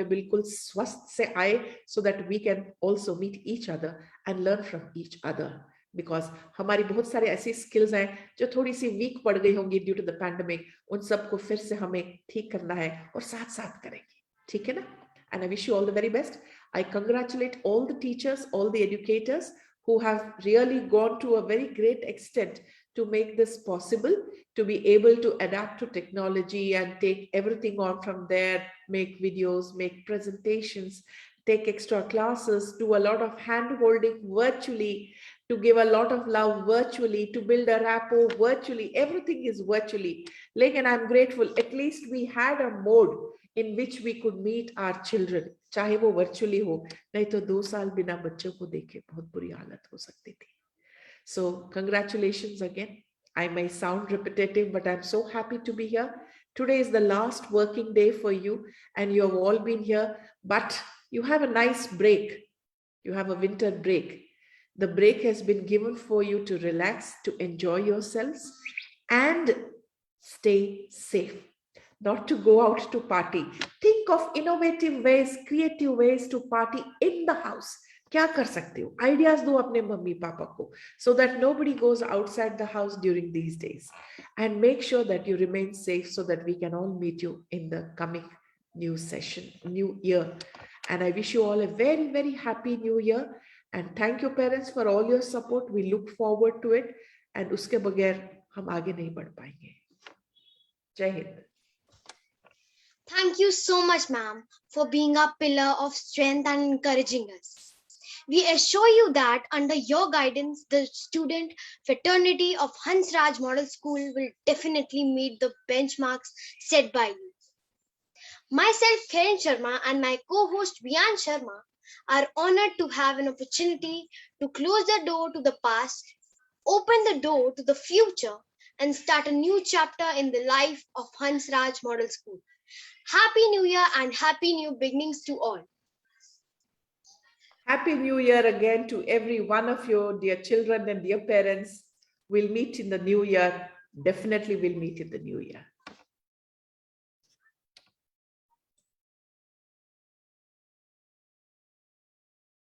बिल्कुल स्वस्थ से आए, so that we can also meet each other and learn from each other. Because हमारी बहुत सारे ऐसी skills हैं जो थोड़ी सी weak पड़ गई होंगी due to the pandemic, उन सबको फिर से हमें ठीक करना है और साथ साथ करेंगे. ठीक है ना? And I wish you all the very best. I congratulate all the teachers, all the educators who have really gone to a very great extent to make this possible, to be able to adapt to technology and take everything on from there, make videos, make presentations, take extra classes, do a lot of hand holding virtually, to give a lot of love virtually, to build a rapport virtually. Everything is virtually. Like, and I'm grateful, at least we had a mode in which we could meet our children. चाहे वो virtually हो, नहीं तो 2 साल बिना बच्चों को देखे बहुत बुरी हालत हो सकती थी. So congratulations again. I may sound repetitive, but I'm so happy to be here. Today is the last working day for you, and you have all been here, but you have a nice break. You have a winter break. The break has been given for you to relax, to enjoy yourselves, and stay safe. Not to go out to party. Think of innovative ways, creative ways to party in the house. क्या कर सकते हो? Ideas दो अपने mummy papa को, so that nobody goes outside the house during these days. And make sure that you remain safe so that we can all meet you in the coming new session, new year. And I wish you all a very, very happy new year. And thank you parents for all your support. We look forward to it. And उसके बगैर हम आगे नहीं बढ़ पाएंगे. जय Hind. Thank you so much, ma'am, for being a pillar of strength and encouraging us. We assure you that under your guidance, the student fraternity of Hansraj Model School will definitely meet the benchmarks set by you. Myself, Karen Sharma, and my co-host Vian Sharma are honored to have an opportunity to close the door to the past, open the door to the future, and start a new chapter in the life of Hansraj Model School. Happy New Year and happy new beginnings to all. Happy New Year again to every one of you, dear children and dear parents. We'll meet in the new year. Definitely we'll meet in the new year.